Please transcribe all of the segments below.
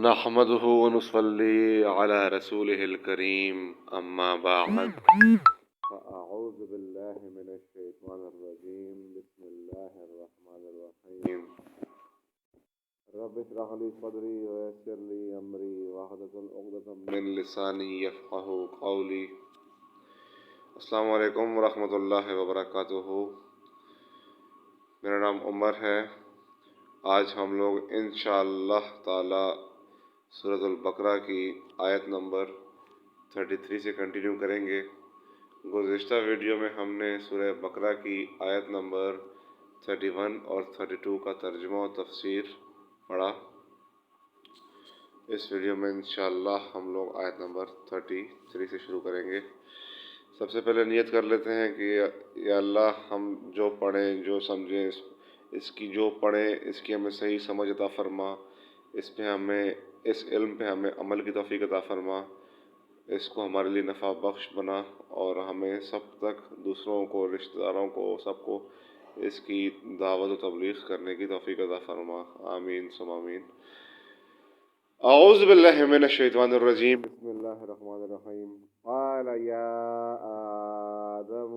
نحمده ونصلي على رسوله الكريم أما بعد فأعوذ بالله من الشيطان الرجيم بسم الله الرحمن الرحيم رب اشرح لي صدري ويسر لي أمري واحلل عقدة من لساني يفقهوا قولي السلام علیکم ورحمۃ اللہ وبرکاتہ۔ میرا نام عمر ہے۔ آج ہم لوگ انشاءاللہ تعالی سورۃ البقرہ کی آیت نمبر 33 سے کنٹینیو کریں گے۔ گزشتہ ویڈیو میں ہم نے سورہ بقرہ کی آیت نمبر 31 اور 32 کا ترجمہ و تفسیر پڑھا۔ اس ویڈیو میں انشاءاللہ ہم لوگ آیت نمبر 33 سے شروع کریں گے۔ سب سے پہلے نیت کر لیتے ہیں کہ یا اللہ ہم جو پڑھیں جو سمجھیں اس کی جو پڑھیں اس کی ہمیں صحیح سمجھ عطا فرما، اس علم پہ ہمیں عمل کی توفیق عطا فرما، اس کو ہمارے لیے نفع بخش بنا اور ہمیں سب تک دوسروں کو، رشتہ داروں کو، سب کو اس کی دعوت و تبلیغ کرنے کی توفیق عطا فرما، آمین ثم آمین۔ اعوذ باللہ من الشیطان الرجیم، بسم اللہ الرحمن الرحیم۔ قال یا آدم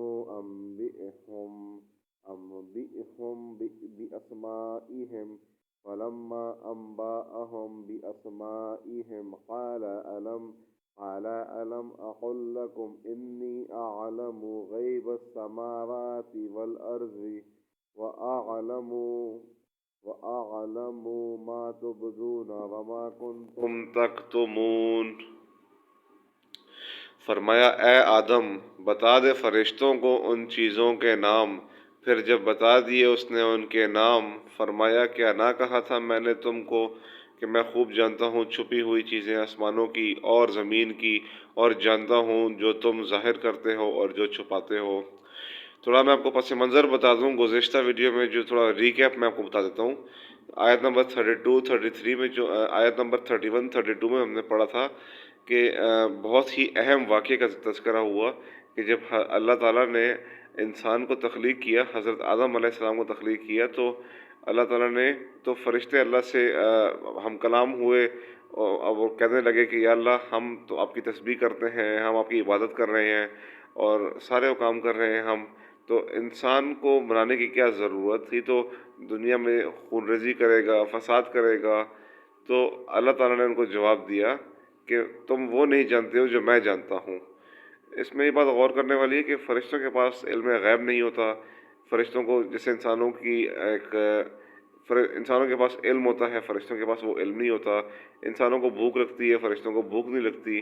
انبئهم بأسمائهم فلما أنبأهم بأسمائهم قال ألم أقل لكم إني أعلم غيب السماوات والأرض وأعلم ما تبدون وما كنتم تكتمون۔ فرمایا اے آدم بتا دے فرشتوں کو ان چیزوں کے نام۔ پھر جب بتا دیے اس نے ان کے نام، فرمایا کیا نہ کہا تھا میں نے تم کو کہ میں خوب جانتا ہوں چھپی ہوئی چیزیں آسمانوں کی اور زمین کی، اور جانتا ہوں جو تم ظاہر کرتے ہو اور جو چھپاتے ہو۔ تھوڑا میں آپ کو پس منظر بتا دوں، گزشتہ ویڈیو میں جو تھوڑا ریکیپ میں آپ کو بتا دیتا ہوں۔ آیت نمبر 32 33 میں جو آیت نمبر 31 32 میں ہم نے پڑھا تھا کہ بہت ہی اہم واقعے کا تذکرہ ہوا کہ جب اللہ تعالیٰ نے انسان کو تخلیق کیا، حضرت آدم علیہ السلام کو تخلیق کیا، تو اللہ تعالیٰ نے تو فرشتے اللہ سے ہم کلام ہوئے اور وہ کہنے لگے کہ یا اللہ ہم تو آپ کی تسبیح کرتے ہیں، ہم آپ کی عبادت کر رہے ہیں اور سارے وہ کام کر رہے ہیں ہم، تو انسان کو بنانے کی کیا ضرورت تھی؟ تو دنیا میں خون ریزی کرے گا، فساد کرے گا۔ تو اللہ تعالیٰ نے ان کو جواب دیا کہ تم وہ نہیں جانتے ہو جو میں جانتا ہوں۔ اس میں یہ بات غور کرنے والی ہے کہ فرشتوں کے پاس علم غیب نہیں ہوتا۔ فرشتوں کو جیسے انسانوں کے پاس علم ہوتا ہے، فرشتوں کے پاس وہ علم نہیں ہوتا۔ انسانوں کو بھوک لگتی ہے، فرشتوں کو بھوک نہیں لگتی۔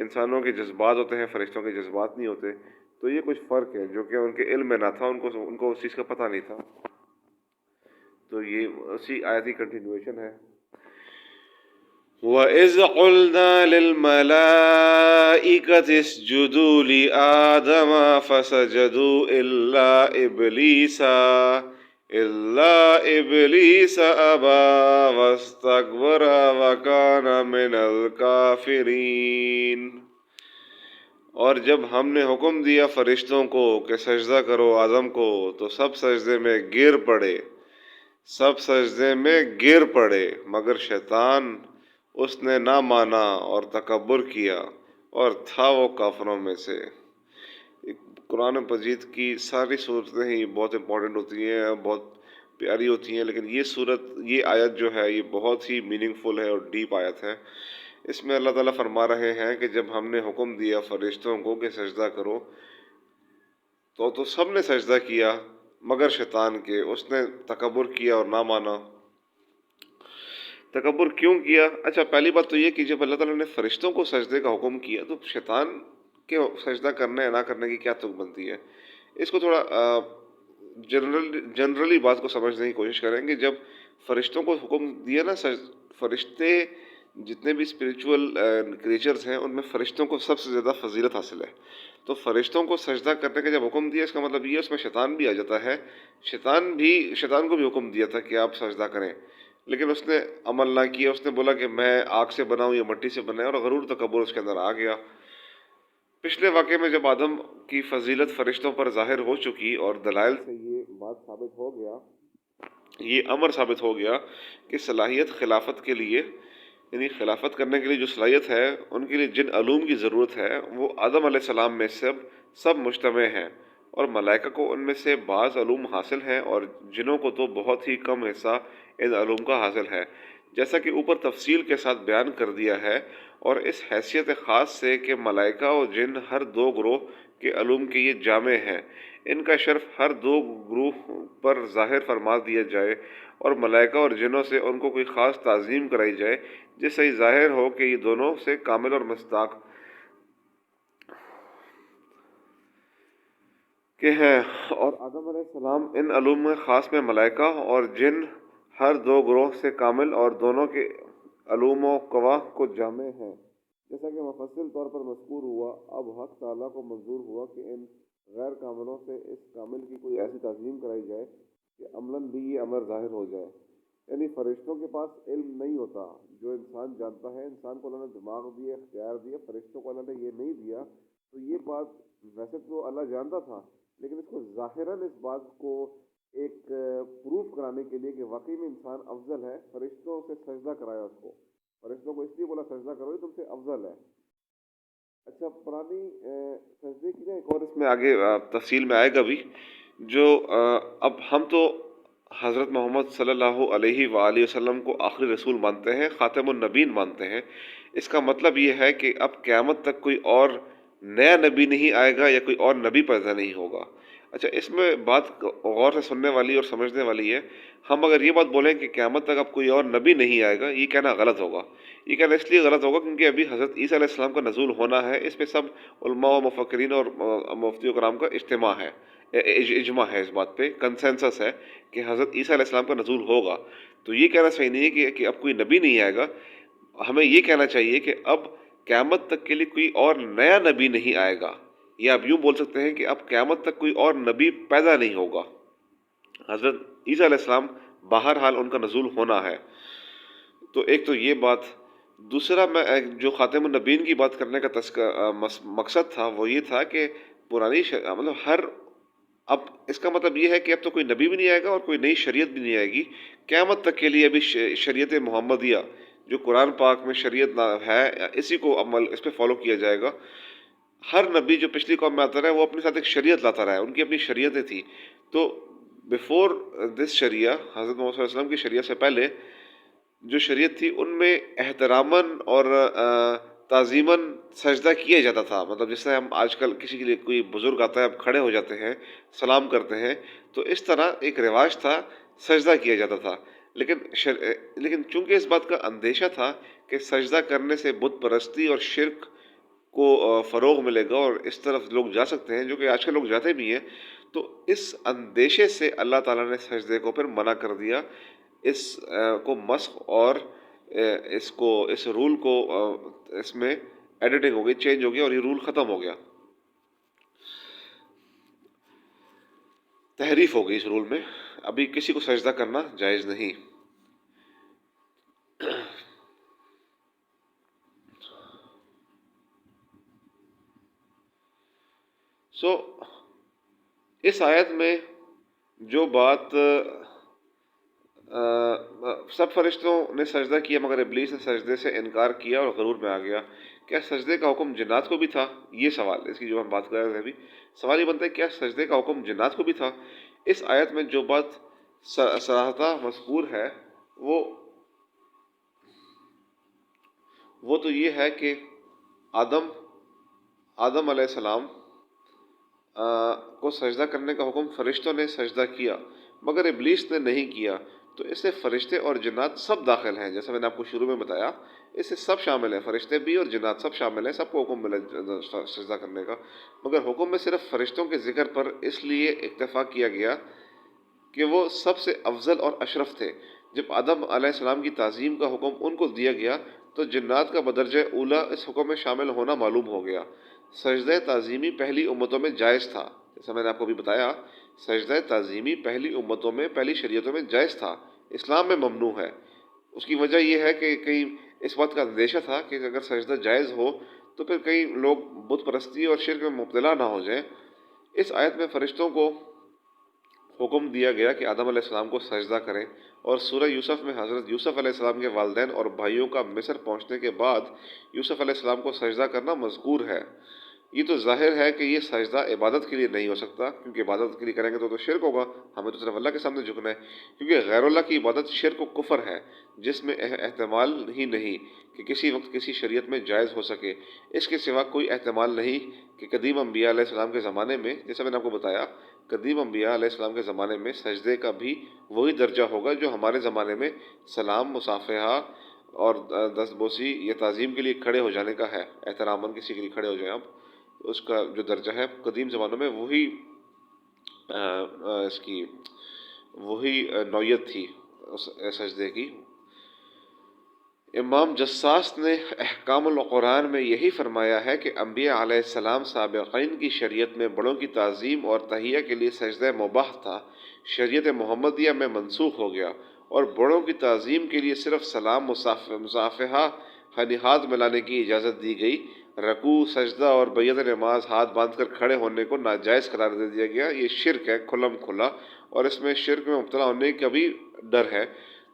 انسانوں کے جذبات ہوتے ہیں، فرشتوں کے جذبات نہیں ہوتے۔ تو یہ کچھ فرق ہے جو کہ ان کے علم میں نہ تھا، ان کو اس چیز کا پتہ نہیں تھا۔ تو یہ اسی آیت کی کنٹینویشن ہے۔ وَإِذْ قُلْنَا لِلْمَلَائِكَةِ اسْجُدُوا لِآدَمَ فَسَجَدُوا إِلَّا إِبْلِيسَ أَبَىٰ وَاسْتَكْبَرَ وَكَانَ مِنَ الْكَافِرِينَ۔ اور جب ہم نے حکم دیا فرشتوں کو کہ سجدہ کرو آدم کو، تو سب سجدے میں گر پڑے مگر شیطان، اس نے نہ مانا اور تکبر کیا اور تھا وہ کافروں میں سے۔ قرآن مجید کی ساری صورتیں ہی بہت امپورٹنٹ ہوتی ہیں، بہت پیاری ہوتی ہیں، لیکن یہ آیت جو ہے یہ بہت ہی میننگ فل ہے اور ڈیپ آیت ہے۔ اس میں اللہ تعالیٰ فرما رہے ہیں کہ جب ہم نے حکم دیا فرشتوں کو کہ سجدہ کرو تو سب نے سجدہ کیا مگر شیطان کے، اس نے تکبر کیا اور نہ مانا۔ تکبر کیوں کیا؟ اچھا، پہلی بات تو یہ کہ جب اللہ تعالیٰ نے فرشتوں کو سجدے کا حکم کیا تو شیطان کے سجدہ کرنے یا نہ کرنے کی کیا تک بنتی ہے؟ اس کو تھوڑا جنرلی بات کو سمجھنے کی کوشش کریں کہ جب فرشتوں کو حکم دیا نا، فرشتے جتنے بھی اسپریچول کریچرز ہیں ان میں فرشتوں کو سب سے زیادہ فضیلت حاصل ہے۔ تو فرشتوں کو سجدہ کرنے کا جب حکم دیا، اس کا مطلب یہ اس میں شیطان بھی آ جاتا ہے۔ شیطان کو بھی حکم دیا تھا کہ آپ سجدہ کریں، لیکن اس نے عمل نہ کیا۔ اس نے بولا کہ میں آگ سے بنا ہوں یا مٹی سے بنا ہے، اور غرور تکبر اس کے اندر آ گیا۔ پچھلے واقعے میں جب آدم کی فضیلت فرشتوں پر ظاہر ہو چکی اور دلائل سے یہ بات ثابت ہو گیا، یہ امر ثابت ہو گیا کہ صلاحیت خلافت کے لیے یعنی خلافت کرنے کے لیے جو صلاحیت ہے، ان کے لیے جن علوم کی ضرورت ہے وہ آدم علیہ السلام میں سب مجتمع ہیں، اور ملائکہ کو ان میں سے بعض علوم حاصل ہیں، اور جنوں کو تو بہت ہی کم حصہ ان علوم کا حاصل ہے، جیسا کہ اوپر تفصیل کے ساتھ بیان کر دیا ہے۔ اور اس حیثیت خاص سے کہ ملائکہ اور جن ہر دو گروہ کے علوم کے یہ جامع ہیں، ان کا شرف ہر دو گروہ پر ظاہر فرما دیا جائے، اور ملائکہ اور جنوں سے ان کو کوئی خاص تعظیم کرائی جائے، جس سے ظاہر ہو کہ یہ دونوں سے کامل اور مصداق کے ہیں۔ اور آدم علیہ السلام ان علوم میں خاص میں ملائکہ اور جن ہر دو گروہ سے کامل اور دونوں کے علوم و قوا کو جامع ہیں، جیسا کہ مفصل طور پر مذکور ہوا۔ اب حق تعالیٰ کو منظور ہوا کہ ان غیر کاملوں سے اس کامل کی کوئی ایسی تعظیم کرائی جائے کہ عملاً بھی یہ امر ظاہر ہو جائے۔ یعنی فرشتوں کے پاس علم نہیں ہوتا جو انسان جانتا ہے، انسان کو اللہ نے دماغ دیا، اختیار دیا، فرشتوں کو اللہ نے یہ نہیں دیا۔ تو یہ بات ویسے تو اللہ جانتا تھا، لیکن اس کو ظاہراً اس بات کو ایک پروف کرانے کے لیے کہ واقعی میں انسان افضل ہے، فرشتوں سے سجدہ کرایا اس کو۔ فرشتوں کو اس لیے بولا سجدہ کرو، یہ تم سے افضل ہے۔ اچھا، پرانی سجدے کی نا ایک اور اس میں آگے تفصیل میں آئے گا بھی، جو اب ہم تو حضرت محمد صلی اللہ علیہ وآلہ وسلم کو آخری رسول مانتے ہیں، خاتم النبین مانتے ہیں۔ اس کا مطلب یہ ہے کہ اب قیامت تک کوئی اور نیا نبی نہیں آئے گا یا کوئی اور نبی پیدا نہیں ہوگا۔ اچھا، اس میں بات غور سے سننے والی اور سمجھنے والی ہے۔ ہم اگر یہ بات بولیں کہ قیامت تک اب کوئی اور نبی نہیں آئے گا، یہ کہنا غلط ہوگا۔ یہ کہنا اس لیے غلط ہوگا کیونکہ ابھی حضرت عیسیٰ علیہ السلام کا نزول ہونا ہے، اس پہ سب علماء و مفکرین اور مفتی و کرام کا اجتماع ہے، اجماع ہے، اس بات پہ کنسنسس ہے کہ حضرت عیسیٰ علیہ السلام کا نزول ہوگا۔ تو یہ کہنا صحیح نہیں ہے کہ اب کوئی نبی نہیں آئے گا۔ ہمیں یہ کہنا چاہیے کہ اب قیامت تک کے لیے کوئی اور نیا نبی نہیں آئے گا، یا آپ یوں بول سکتے ہیں کہ اب قیامت تک کوئی اور نبی پیدا نہیں ہوگا۔ حضرت عیسیٰ علیہ السلام بہرحال ان کا نزول ہونا ہے۔ تو ایک تو یہ بات۔ دوسرا، میں جو خاتم النبین کی بات کرنے کا مقصد تھا وہ یہ تھا کہ پرانی مطلب اب اس کا مطلب یہ ہے کہ اب تو کوئی نبی بھی نہیں آئے گا اور کوئی نئی شریعت بھی نہیں آئے گی قیامت تک کے لیے۔ ابھی شریعت محمدیہ جو قرآن پاک میں شریعت ہے، اسی کو عمل اس پہ فالو کیا جائے گا۔ ہر نبی جو پچھلی قوم میں آتا رہا ہے وہ اپنے ساتھ ایک شریعت لاتا رہا ہے، ان کی اپنی شریعتیں تھیں۔ تو بیفور دس شریعہ، حضرت محمد صلی اللہ علیہ وسلم کی شریعت سے پہلے جو شریعت تھی ان میں احتراماً اور تعظیماً سجدہ کیا جاتا تھا۔ مطلب جس طرح ہم آج کل کسی کے لیے کوئی بزرگ آتا ہے، اب کھڑے ہو جاتے ہیں، سلام کرتے ہیں، تو اس طرح ایک رواج تھا، سجدہ کیا جاتا تھا۔ لیکن چونکہ اس بات کا اندیشہ تھا کہ سجدہ کرنے سے بت پرستی اور شرک کو فروغ ملے گا اور اس طرف لوگ جا سکتے ہیں، جو کہ آج کل لوگ جاتے بھی ہیں، تو اس اندیشے سے اللہ تعالیٰ نے سجدے کو پھر منع کر دیا، اس کو مسخ اور اس رول کو اس میں ایڈیٹنگ ہو گئی، چینج ہو گیا اور یہ رول ختم ہو گیا، تحریف ہو گئی اس رول میں۔ ابھی کسی کو سجدہ کرنا جائز نہیں۔ اس آیت میں جو بات سب فرشتوں نے سجدہ کیا مگر ابلیس نے سجدے سے انکار کیا اور غرور میں آ گیا۔ کیا سجدے کا حکم جنات کو بھی تھا؟ یہ سوال، اس کی جو ہم بات کر رہے تھے ابھی، سوال یہ بنتا ہے کیا سجدے کا حکم جنات کو بھی تھا؟ اس آیت میں جو بات صراحتہ مذکور ہے وہ تو یہ ہے کہ آدم علیہ السلام کو سجدہ کرنے کا حکم فرشتوں نے سجدہ کیا مگر ابلیس نے نہیں کیا، تو اس سے فرشتے اور جنات سب داخل ہیں۔ جیسا میں نے آپ کو شروع میں بتایا، اس سے سب شامل ہیں، فرشتے بھی اور جنات سب شامل ہیں، سب کو حکم ملا سجدہ کرنے کا، مگر حکم میں صرف فرشتوں کے ذکر پر اس لیے اکتفا کیا گیا کہ وہ سب سے افضل اور اشرف تھے۔ جب آدم علیہ السلام کی تعظیم کا حکم ان کو دیا گیا تو جنات کا بدرجہ اولیٰ اس حکم میں شامل ہونا معلوم ہو گیا۔ سجدہ تعظیمی پہلی امتوں میں جائز تھا، جیسا میں نے آپ کو بھی بتایا، سجدہ تعظیمی پہلی امتوں میں، پہلی شریعتوں میں جائز تھا، اسلام میں ممنوع ہے۔ اس کی وجہ یہ ہے کہ کہیں اس بات کا اندیشہ تھا کہ اگر سجدہ جائز ہو تو پھر کئی لوگ بت پرستی اور شرک میں مبتلا نہ ہو جائیں۔ اس آیت میں فرشتوں کو حکم دیا گیا کہ آدم علیہ السلام کو سجدہ کریں، اور سورہ یوسف میں حضرت یوسف علیہ السلام کے والدین اور بھائیوں کا مصر پہنچنے کے بعد یوسف علیہ السلام کو سجدہ کرنا مذکور ہے۔ یہ تو ظاہر ہے کہ یہ سجدہ عبادت کے لیے نہیں ہو سکتا، کیونکہ عبادت کے لیے کریں گے تو شرک ہوگا، ہمیں تو صرف اللہ کے سامنے جھکنا ہے، کیونکہ غیر اللہ کی عبادت شرک و کفر ہے، جس میں احتمال ہی نہیں کہ کسی وقت کسی شریعت میں جائز ہو سکے۔ اس کے سوا کوئی احتمال نہیں کہ قدیم انبیاء علیہ السلام کے زمانے میں، جیسا میں نے آپ کو بتایا، قدیم انبیاء علیہ السلام کے زمانے میں سجدے کا بھی وہی درجہ ہوگا جو ہمارے زمانے میں سلام، مصافحہ اور دست بوسی یا تعظیم کے لیے کھڑے ہو جانے کا ہے۔ احتراماً کسی کے لیے کھڑے ہو جائیں آپ، اس کا جو درجہ ہے قدیم زمانوں میں وہی اس کی وہی نوعیت تھی اس سجدے کی۔ امام جساس نے احکام القرآن میں یہی فرمایا ہے کہ انبیاء علیہ السلام سابقین کی شریعت میں بڑوں کی تعظیم اور تحیہ کے لیے سجدہ مباح تھا، شریعت محمدیہ میں منسوخ ہو گیا، اور بڑوں کی تعظیم کے لیے صرف سلام، مصافحہ، یعنی ہاتھ ملانے کی اجازت دی گئی۔ رکوع، سجدہ اور بیعت نماز ہاتھ باندھ کر کھڑے ہونے کو ناجائز قرار دے دیا گیا۔ یہ شرک ہے کھلم کھلا، اور اس میں شرک میں مبتلا ہونے کا بھی ڈر ہے۔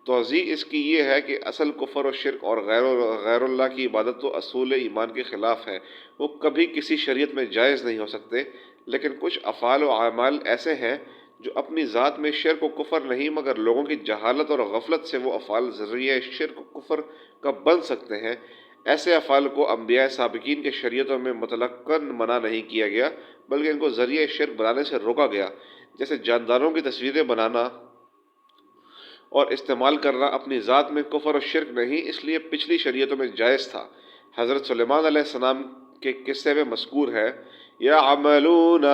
توضیح اس کی یہ ہے کہ اصل کفر و شرک اور غیر اللہ کی عبادت تو اصول ایمان کے خلاف ہے، وہ کبھی کسی شریعت میں جائز نہیں ہو سکتے، لیکن کچھ افعال و اعمال ایسے ہیں جو اپنی ذات میں شرک و کفر نہیں، مگر لوگوں کی جہالت اور غفلت سے وہ افعال ذریعہ شرک و کفر کا بن سکتے ہیں۔ ایسے افعال کو انبیاء سابقین کے شریعتوں میں مطلقاً منع نہیں کیا گیا، بلکہ ان کو ذریعہ شرک بنانے سے روکا گیا، جیسے جانداروں کی تصویریں بنانا اور استعمال کرنا اپنی ذات میں کفر و شرک نہیں، اس لیے پچھلی شریعتوں میں جائز تھا۔ حضرت سلیمان علیہ السلام کے قصے میں مذکور ہے، يَعْمَلُونَ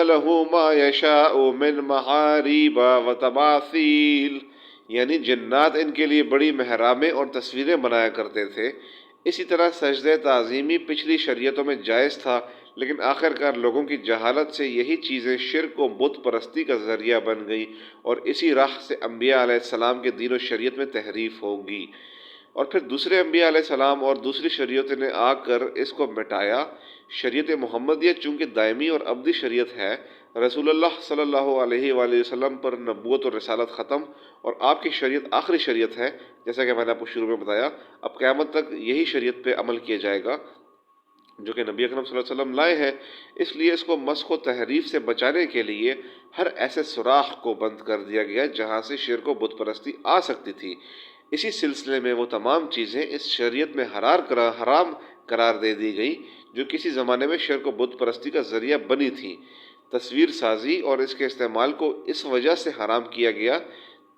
لَهُ مَا يَشَاءُ مِن مَحَارِيبَ وَتَمَاثِيلَ، یعنی جنات ان کے لیے بڑی محرابیں اور تصویریں بنایا کرتے تھے۔ اسی طرح سجدہ تعظیمی پچھلی شریعتوں میں جائز تھا، لیکن آخر کار لوگوں کی جہالت سے یہی چیزیں شرک و بت پرستی کا ذریعہ بن گئی، اور اسی راہ سے انبیاء علیہ السلام کے دین و شریعت میں تحریف ہوگی، اور پھر دوسرے انبیاء علیہ السلام اور دوسری شریعتوں نے آ کر اس کو مٹایا۔ شریعت محمدیہ چونکہ دائمی اور ابدی شریعت ہے، رسول اللہ صلی اللہ علیہ وآلہ وسلم پر نبوت اور رسالت ختم، اور آپ کی شریعت آخری شریعت ہے، جیسا کہ میں نے آپ کو شروع میں بتایا۔ اب قیامت تک یہی شریعت پہ عمل کیا جائے گا جو کہ نبی اکرم صلی اللہ علیہ وسلم لائے ہیں۔ اس لیے اس کو مسخ و تحریف سے بچانے کے لیے ہر ایسے سوراخ کو بند کر دیا گیا جہاں سے شرک و بت پرستی آ سکتی تھی۔ اسی سلسلے میں وہ تمام چیزیں اس شریعت میں حرام قرار دے دی گئی جو کسی زمانے میں شرک و بت پرستی کا ذریعہ بنی تھیں۔ تصویر سازی اور اس کے استعمال کو اس وجہ سے حرام کیا گیا،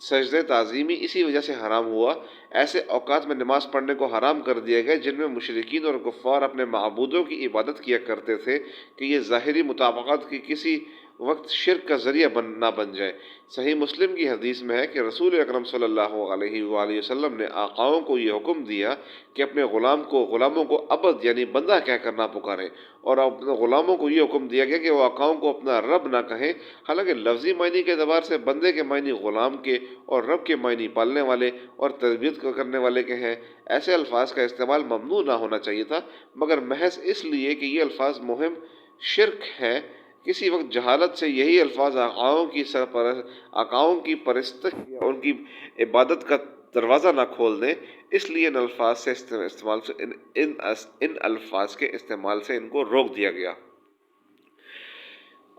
سجدہ تعظیمی اسی وجہ سے حرام ہوا۔ ایسے اوقات میں نماز پڑھنے کو حرام کر دیا گیا جن میں مشرکین اور کفار اپنے معبودوں کی عبادت کیا کرتے تھے، کہ یہ ظاہری مطابقت کی کسی وقت شرک کا ذریعہ نہ بن جائے۔ صحیح مسلم کی حدیث میں ہے کہ رسول اکرم صلی اللہ علیہ وآلہ وسلم نے آقاؤں کو یہ حکم دیا کہ اپنے غلاموں کو عبد یعنی بندہ کہہ کر نہ پکاریں، اور اپنے غلاموں کو یہ حکم دیا گیا کہ وہ آقاؤں کو اپنا رب نہ کہیں۔ حالانکہ لفظی معنی کے اعتبار سے بندے کے معنی غلام کے اور رب کے معنی پالنے والے اور تربیت کرنے والے کے ہیں۔ ایسے الفاظ کا استعمال ممنوع نہ ہونا چاہیے تھا، مگر محض اس لیے کہ یہ الفاظ مہم شرک ہیں، کسی وقت جہالت سے یہی الفاظ آقاؤں کی پرستش یا ان کی عبادت کا دروازہ نہ کھول دیں، اس لیے ان الفاظ کے استعمال سے ان کو روک دیا گیا۔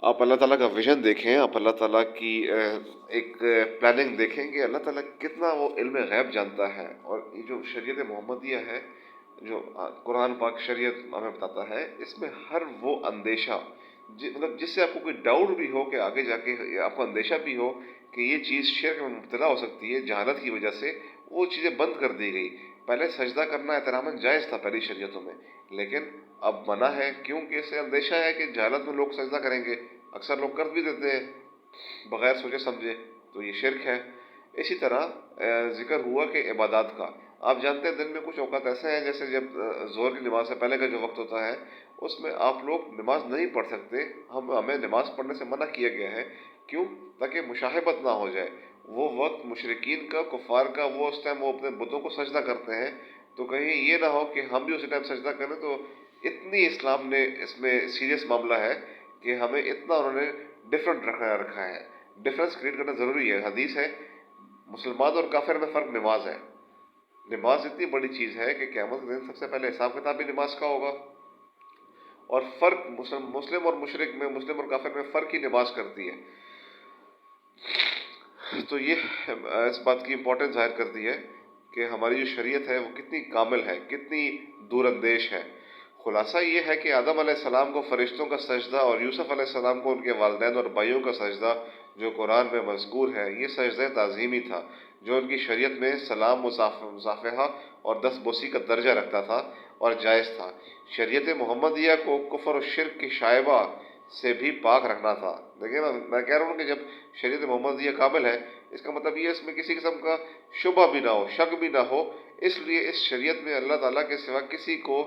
آپ اللہ تعالیٰ کا ویژن دیکھیں، آپ اللہ تعالیٰ کی ایک پلاننگ دیکھیں کہ اللہ تعالیٰ کتنا وہ علم غیب جانتا ہے، اور یہ جو شریعت محمدیہ ہے، جو قرآن پاک شریعت ہمیں بتاتا ہے، اس میں ہر وہ اندیشہ مطلب جس سے آپ کو کوئی ڈاؤٹ بھی ہو کہ آگے جا کے آپ کو اندیشہ بھی ہو کہ یہ چیز شرک میں مبتلا ہو سکتی ہے جہالت کی وجہ سے، وہ چیزیں بند کر دی گئی۔ پہلے سجدہ کرنا احتراماً جائز تھا پہلی شریعتوں میں، لیکن اب منع ہے، کیونکہ اس سے اندیشہ ہے کہ جہالت میں لوگ سجدہ کریں گے، اکثر لوگ کر بھی دیتے ہیں بغیر سوچے سمجھے، تو یہ شرک ہے۔ اسی طرح ذکر ہوا کہ عبادات کا، آپ جانتے ہیں دن میں کچھ اوقات ایسے ہیں، جیسے جب ظہر کی نماز سے پہلے کا جو وقت ہوتا ہے، اس میں آپ لوگ نماز نہیں پڑھ سکتے، ہمیں نماز پڑھنے سے منع کیا گیا ہے۔ کیوں؟ تاکہ مشاحبت نہ ہو جائے۔ وہ وقت مشرکین کا، کفار کا، وہ اس ٹائم وہ اپنے بتوں کو سجدہ کرتے ہیں، تو کہیں یہ نہ ہو کہ ہم بھی اسی ٹائم سجدہ کریں۔ تو اتنی اسلام نے اس میں سیریس معاملہ ہے کہ ہمیں اتنا انہوں نے ڈفرنٹ رکھا ہے. ڈفرنس کریٹ کرنا ضروری ہے. حدیث ہے مسلمان اور کافر میں فرق نماز ہے. نماز اتنی بڑی چیز ہے کہ قیامت کے دن سب سے پہلے حساب کتاب بھی نماز کا ہوگا. اور فرق مسلم اور مشرک میں، مسلم اور کافر میں فرق ہی نماز کرتی ہے. تو یہ اس بات کی امپورٹنس ظاہر کرتی ہے کہ ہماری جو شریعت ہے وہ کتنی کامل ہے، کتنی دور اندیش ہے. خلاصہ یہ ہے کہ آدم علیہ السلام کو فرشتوں کا سجدہ اور یوسف علیہ السلام کو ان کے والدین اور بھائیوں کا سجدہ جو قرآن میں مذکور ہے، یہ سجدہ تعظیمی تھا جو ان کی شریعت میں سلام، مصافحہ اور دست بوسی کا درجہ رکھتا تھا اور جائز تھا. شریعت محمدیہ کو کفر و شرک کی شائبہ سے بھی پاک رکھنا تھا. دیکھیں نا، میں کہہ رہا ہوں کہ جب شریعت محمدیہ کامل ہے، اس کا مطلب یہ ہے اس میں کسی قسم کا شبہ بھی نہ ہو، شک بھی نہ ہو. اس لیے اس شریعت میں اللہ تعالیٰ کے سوا کسی کو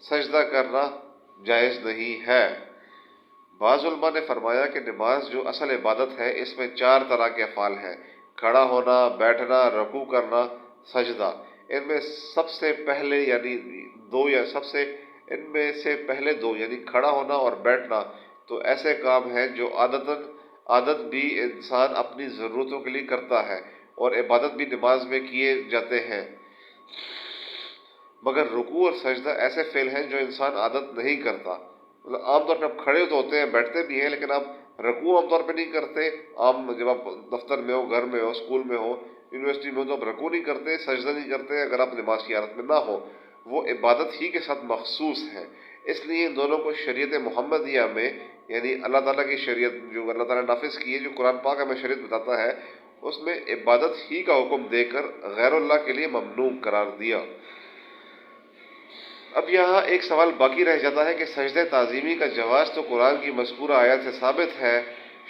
سجدہ کرنا جائز نہیں ہے. بعض علماء نے فرمایا کہ نماز جو اصل عبادت ہے اس میں 4 طرح کے افعال ہیں: کھڑا ہونا، بیٹھنا، رکوع کرنا، سجدہ. ان میں سب سے پہلے یعنی دو یا سب سے ان میں سے پہلے دو یعنی کھڑا ہونا اور بیٹھنا تو ایسے کام ہیں جو عادت بھی انسان اپنی ضرورتوں کے لیے کرتا ہے اور عبادت بھی نماز میں کیے جاتے ہیں. مگر رکوع اور سجدہ ایسے فعل ہیں جو انسان عادت نہیں کرتا. مطلب عام طور پہ آپ کھڑے تو ہوتے ہیں، بیٹھتے بھی ہیں، لیکن آپ رکوع عام طور پہ نہیں کرتے. عام جب آپ دفتر میں ہو، گھر میں ہو، اسکول میں ہو، یونیورسٹی میں ہو تو آپ رکوع نہیں کرتے، سجدہ نہیں کرتے اگر آپ نماز کی حالت میں نہ ہو. وہ عبادت ہی کے ساتھ مخصوص ہے. اس لیے ان دونوں کو شریعت محمدیہ میں یعنی اللہ تعالیٰ کی شریعت جو اللہ تعالیٰ نے نافذ کی ہے، جو قرآن پاک ہمیں شریعت بتاتا ہے، اس میں عبادت ہی کا حکم دے کر غیر اللہ کے لیے ممنوع قرار دیا. اب یہاں ایک سوال باقی رہ جاتا ہے کہ سجدہ تعظیمی کا جواز تو قرآن کی مذکورہ آیات سے ثابت ہے،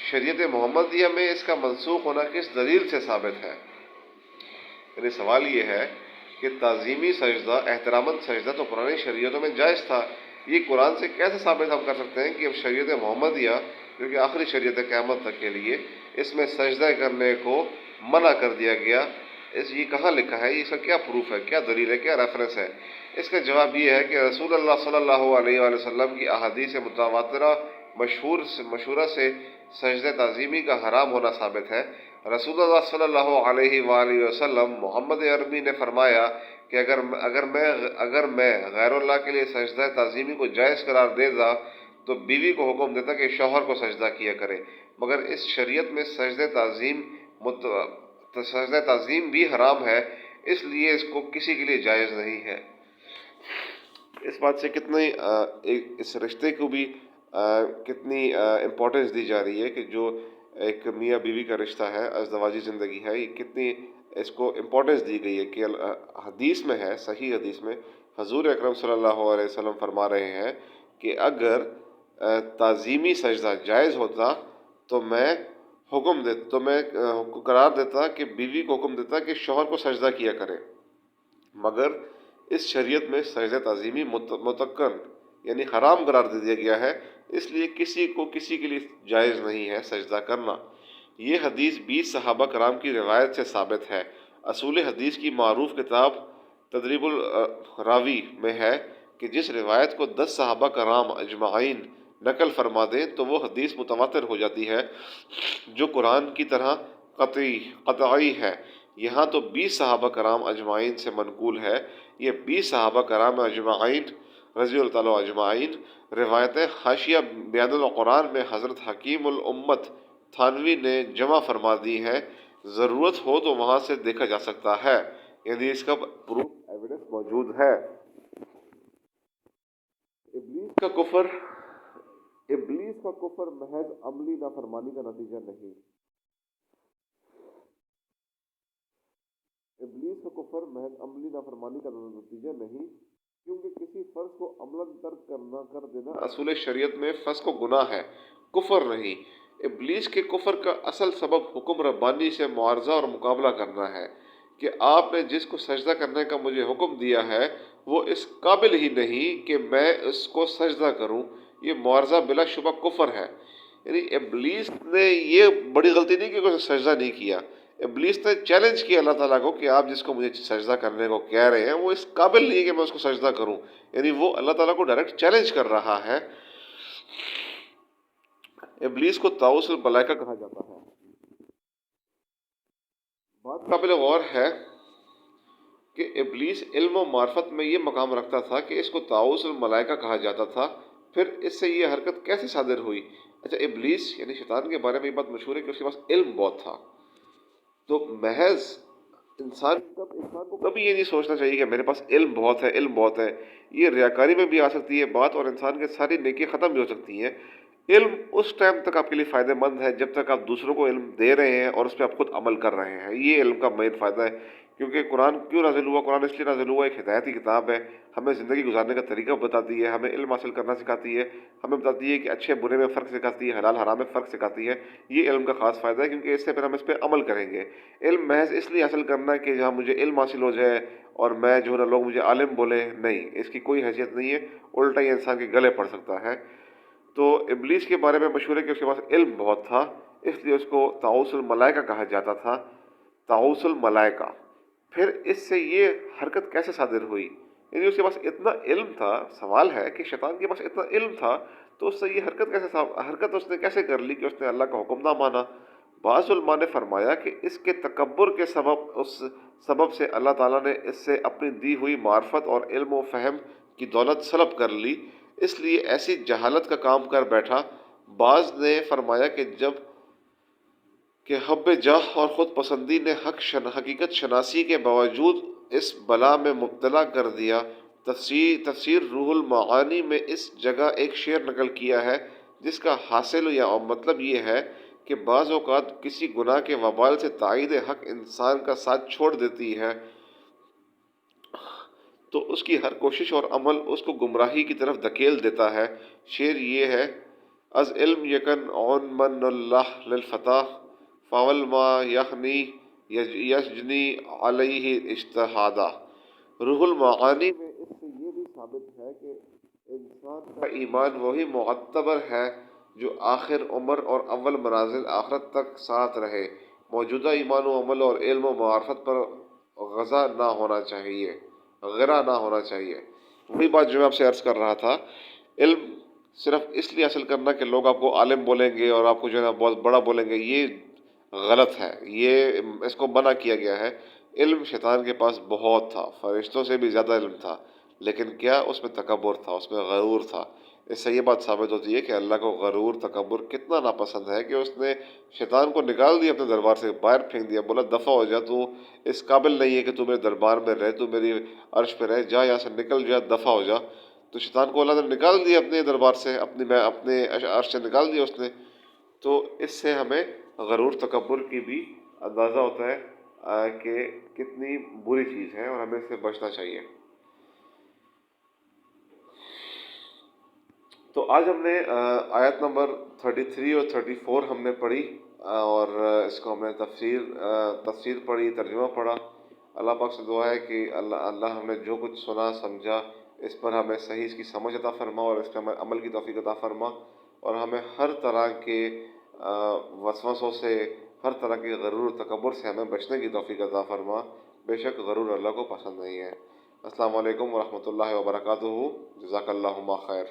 شریعت محمدیہ میں اس کا منسوخ ہونا کس دلیل سے ثابت ہے؟ یعنی سوال یہ ہے کہ تعظیمی سجدہ، احتراماً سجدہ تو پرانی شریعتوں میں جائز تھا، یہ قرآن سے کیسے ثابت ہم کر سکتے ہیں کہ اب شریعت محمدیہ جو کہ آخری شریعت ہے قیامت تک کے لیے، اس میں سجدہ کرنے کو منع کر دیا گیا؟ یہ کہاں لکھا ہے؟ اس کا کیا پروف ہے، کیا دلیل ہے، کیا ریفرنس ہے؟ اس کا جواب یہ ہے کہ رسول اللہ صلی اللہ علیہ وآلہ وسلم کی احادیث متواترہ مشہورہ سے سجدہ تعظیمی کا حرام ہونا ثابت ہے. رسول اللہ صلی اللہ علیہ وآلہ وسلم محمد عربی نے فرمایا کہ اگر میں غیر اللہ کے لیے سجدہ تعظیمی کو جائز قرار دیتا تو بیوی کو حکم دیتا کہ شوہر کو سجدہ کیا کرے، مگر اس شریعت میں سجدہ تعظیم بھی حرام ہے، اس لیے اس کو کسی کے لیے جائز نہیں ہے. اس بات سے کتنی اس رشتے کو بھی کتنی امپورٹنس دی جا رہی ہے کہ جو ایک میاں بیوی کا رشتہ ہے، ازدواجی زندگی ہے، یہ کتنی اس کو امپورٹنس دی گئی ہے کہ حدیث میں ہے، صحیح حدیث میں حضور اکرم صلی اللہ علیہ وسلم فرما رہے ہیں کہ اگر تعظیمی سجدہ جائز ہوتا تو میں قرار دیتا کہ بیوی کو حکم دیتا کہ شوہر کو سجدہ کیا کرے، مگر اس شریعت میں سجدہ تعظیمی متکن یعنی حرام قرار دے دیا گیا ہے، اس لیے کسی کے لیے جائز نہیں ہے سجدہ کرنا. یہ حدیث 20 صحابہ کرام کی روایت سے ثابت ہے. اصول حدیث کی معروف کتاب تدریب الراوی میں ہے کہ جس روایت کو 10 صحابہ کرام اجمعین نقل فرما دیں تو وہ حدیث متواتر ہو جاتی ہے جو قرآن کی طرح قطعی ہے. یہاں تو 20 صحابہ کرام اجمعین سے منقول ہے. یہ 20 صحابہ کرام اجمعین رضی اللہ تعالیٰ اجمعین روایتیں حاشیہ بیان القرآن میں حضرت حکیم الامت تھانوی نے جمع فرما دی ہیں. ضرورت ہو تو وہاں سے دیکھا جا سکتا ہے، یعنی اس کا پروف ایویڈنس موجود ہے. ابلیس کا کفر محض عملی نافرمانی کا نتیجہ نہیں. ابلیس کا کفر محض عملی نافرمانی کا نتیجہ نہیں، کیونکہ کسی فرض کو عملاً ترک کر دینا اصول شریعت میں فرض کو گناہ ہے، کفر نہیں. ابلیس کے کفر کا اصل سبب حکم ربانی سے معارضہ اور مقابلہ کرنا ہے کہ آپ نے جس کو سجدہ کرنے کا مجھے حکم دیا ہے وہ اس قابل ہی نہیں کہ میں اس کو سجدہ کروں. یہ معارضہ بلا شبہ کفر ہے. یعنی ابلیس نے یہ بڑی غلطی نہیں کہ اسے سجدہ نہیں کیا، ابلیس نے چیلنج کیا اللہ تعالیٰ کو کہ آپ جس کو مجھے سجدہ کرنے کو کہہ رہے ہیں وہ اس قابل نہیں کہ میں اس کو سجدہ کروں. یعنی وہ اللہ تعالیٰ کو ڈائریکٹ چیلنج کر رہا ہے. ابلیس کو طاؤس الملائکہ کہا جاتا ہے۔ بات قابل غور ہے کہ ابلیس علم و معرفت میں یہ مقام رکھتا تھا کہ اس کو طاؤس الملائکہ کہا جاتا تھا، پھر اس سے یہ حرکت کیسے صادر ہوئی؟ اچھا، ابلیس یعنی شیطان کے بارے میں یہ بات مشہور ہے کہ اس کے پاس علم بہت تھا، تو محض انسان کو کبھی یہ نہیں سوچنا چاہیے کہ میرے پاس علم بہت ہے، علم بہت ہے، یہ ریاکاری میں بھی آ سکتی ہے بات، اور انسان کے ساری نیکیاں ختم بھی ہو سکتی ہیں۔ علم اس ٹائم تک آپ کے لیے فائدہ مند ہے جب تک آپ دوسروں کو علم دے رہے ہیں اور اس پہ آپ خود عمل کر رہے ہیں، یہ علم کا مین فائدہ ہے۔ کیونکہ قرآن کیوں نازل ہوا؟ قرآن اس لیے نازل ہوا، ایک ہدایت کی کتاب ہے، ہمیں زندگی گزارنے کا طریقہ بتاتی ہے، ہمیں علم حاصل کرنا سکھاتی ہے، ہمیں بتاتی ہے کہ اچھے برے میں فرق سکھاتی ہے، حلال حرام میں فرق سکھاتی ہے۔ یہ علم کا خاص فائدہ ہے، کیونکہ اس سے پھر ہم اس پہ عمل کریں گے۔ علم محض اس لیے حاصل کرنا کہ جہاں مجھے علم حاصل ہو جائے اور میں جو ہے نا لوگ مجھے عالم بولیں، نہیں، اس کی کوئی حیثیت نہیں ہے، الٹا یہ انسان کے گلے پڑ سکتا ہے۔ تو ابلیس کے بارے میں مشہور ہے کہ اس کے پاس علم بہت تھا، اس لیے اس کو طاؤس الملائکہ کہا جاتا تھا، طاؤس الملائکہ۔ پھر اس سے یہ حرکت کیسے صادر ہوئی؟ یعنی اس کے پاس اتنا علم تھا، سوال ہے کہ شیطان کے پاس اتنا علم تھا تو اس سے یہ حرکت اس نے کیسے کر لی کہ اس نے اللہ کا حکم نہ مانا؟ بعض علماء نے فرمایا کہ اس کے تکبر کے اس سبب سے اللہ تعالیٰ نے اس سے اپنی دی ہوئی معرفت اور علم و فہم کی دولت سلب کر لی، اس لیے ایسی جہالت کا کام کر بیٹھا۔ بعض نے فرمایا کہ حب جاہ اور خود پسندی نے حقیقت شناسی کے باوجود اس بلا میں مبتلا کر دیا۔ تفسیر روح المعانی میں اس جگہ ایک شعر نقل کیا ہے جس کا حاصل یا مطلب یہ ہے کہ بعض اوقات کسی گناہ کے وبال سے تائید حق انسان کا ساتھ چھوڑ دیتی ہے تو اس کی ہر کوشش اور عمل اس کو گمراہی کی طرف دھکیل دیتا ہے۔ شعر یہ ہے: از علم یکن عون من اللہ للفتح فاول ما یخنی یسجنی علیہ اجتہادہ۔ روح المعانی میں اس سے یہ بھی ثابت ہے کہ انسان کا ایمان وہی معتبر ہے جو آخر عمر اور اول منازل آخرت تک ساتھ رہے، موجودہ ایمان و عمل اور علم و معرفت پر غزا نہ ہونا چاہیے، غرا نہ ہونا چاہیے۔ وہی بات جو میں آپ سے عرض کر رہا تھا، علم صرف اس لیے حاصل کرنا کہ لوگ آپ کو عالم بولیں گے اور آپ کو جو ہے نا بہت بڑا بولیں گے، یہ غلط ہے، یہ اس کو منع کیا گیا ہے۔ علم شیطان کے پاس بہت تھا، فرشتوں سے بھی زیادہ علم تھا، لیکن کیا اس میں تکبر تھا، اس میں غرور تھا۔ اس سے یہ بات ثابت ہوتی ہے کہ اللہ کو غرور، تکبر کتنا ناپسند ہے کہ اس نے شیطان کو نکال دیا اپنے دربار سے، باہر پھینک دیا، بولا دفع ہو جا، تو اس قابل نہیں ہے کہ تو میرے دربار میں رہ، تو میری عرش پہ رہ، جا یہاں سے، نکل جا، دفع ہو جا۔ تو شیطان کو اللہ نے نکال دیا اپنے دربار سے، اپنے عرش سے نکال دیا اس نے۔ تو اس سے ہمیں غرور، تکبر کی بھی اندازہ ہوتا ہے کہ کتنی بری چیز ہے اور ہمیں اس سے بچنا چاہیے۔ تو آج ہم نے آیت نمبر 33 اور 34 ہم نے پڑھی، اور اس کو ہم نے تفسیر پڑھی، ترجمہ پڑھا۔ اللہ پاک سے دعا ہے کہ اللہ ہم نے جو کچھ سنا سمجھا اس پر ہمیں صحیح اس کی سمجھ عطا فرما اور اس پہ ہمیں عمل کی توفیق عطا فرما، اور ہمیں ہر طرح کے وسوسوں سے، ہر طرح کے غرور و تکبر سے ہمیں بچنے کی توفیق عطا فرما۔ بے شک غرور اللہ کو پسند نہیں ہے۔ السلام علیکم ورحمۃ اللہ وبرکاتہ۔ جزاک اللہ خیر۔